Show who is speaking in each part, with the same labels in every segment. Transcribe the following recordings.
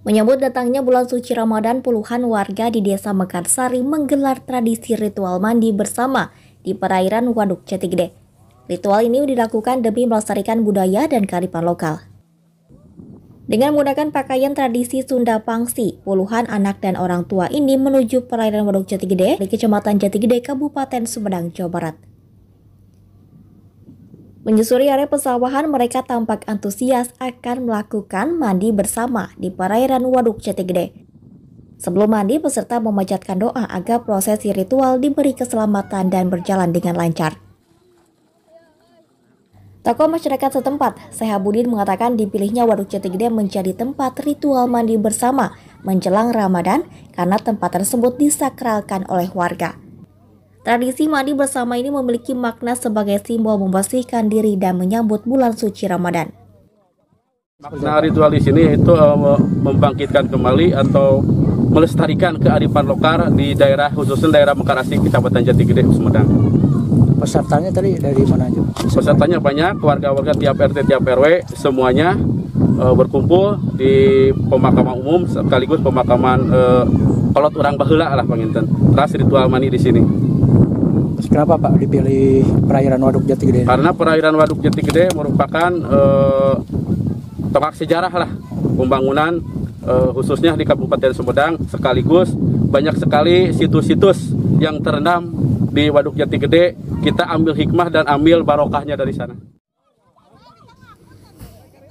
Speaker 1: Menyambut datangnya bulan suci Ramadan, puluhan warga di Desa Mekarsari menggelar tradisi ritual mandi bersama di perairan Waduk Jati Gede. Ritual ini dilakukan demi melestarikan budaya dan kearifan lokal. Dengan menggunakan pakaian tradisi Sunda Pangsi, puluhan anak dan orang tua ini menuju perairan Waduk Jati Gede di Kecamatan Jati Gede, Kabupaten Sumedang, Jawa Barat. Menyusuri area pesawahan, mereka tampak antusias akan melakukan mandi bersama di perairan Waduk Jati Gede. Sebelum mandi, peserta memanjatkan doa agar prosesi ritual diberi keselamatan dan berjalan dengan lancar. Tokoh masyarakat setempat, Sehabudin, mengatakan dipilihnya Waduk Jati Gede menjadi tempat ritual mandi bersama menjelang Ramadan karena tempat tersebut disakralkan oleh warga. Tradisi mandi bersama ini memiliki makna sebagai simbol membersihkan diri dan menyambut bulan suci Ramadan.
Speaker 2: Makna ritual di sini itu membangkitkan kembali atau melestarikan kearifan lokal di daerah, khususnya daerah Mekarsari, Kecamatan Jati Gede, Sumedang.
Speaker 3: Pesertanya tadi dari mana aja?
Speaker 2: Pesertanya banyak, warga-warga tiap RT, tiap RW, semuanya berkumpul di pemakaman umum sekaligus pemakaman kolot orang baheula lah panginten. Terus ritual mandi di sini.
Speaker 3: Kenapa Pak dipilih perairan Waduk Jati Gede?
Speaker 2: Karena perairan Waduk Jati Gede merupakan tonggak sejarah lah pembangunan khususnya di Kabupaten Sumedang, sekaligus banyak sekali situs-situs yang terendam di Waduk Jati Gede. Kita ambil hikmah dan ambil barokahnya dari sana.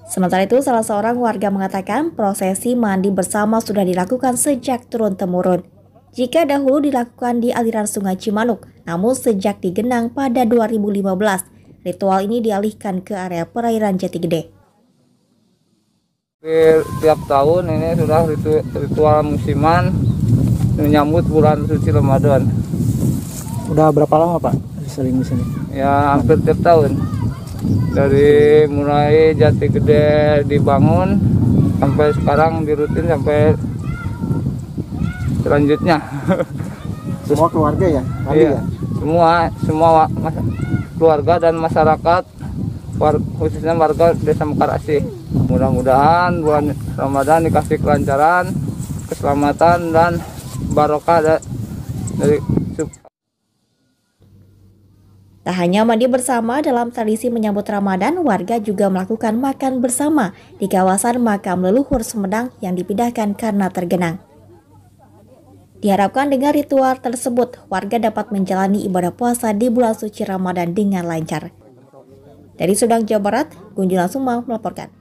Speaker 1: Sementara itu, salah seorang warga mengatakan prosesi mandi bersama sudah dilakukan sejak turun-temurun. Jika dahulu dilakukan di aliran Sungai Cimanuk, namun sejak digenang pada 2015, ritual ini dialihkan ke area perairan Jati Gede.
Speaker 4: Tiap tahun ini sudah ritual musiman menyambut bulan suci Ramadan.
Speaker 3: Udah berapa lama Pak sering di sini?
Speaker 4: Ya hampir tiap tahun. Dari mulai Jati Gede dibangun sampai sekarang dirutin sampai selanjutnya.
Speaker 3: Semua keluarga ya?
Speaker 4: Iya, semua keluarga dan masyarakat, khususnya warga Desa Mekarsari. Mudah-mudahan bulan Ramadan dikasih kelancaran, keselamatan dan barokah dari.
Speaker 1: Tak hanya mandi bersama dalam tradisi menyambut Ramadan, warga juga melakukan makan bersama di kawasan makam leluhur Sumedang yang dipindahkan karena tergenang. Diharapkan dengan ritual tersebut, warga dapat menjalani ibadah puasa di bulan suci Ramadan dengan lancar. Dari Sumedang, Jawa Barat, Gunjul Suma melaporkan.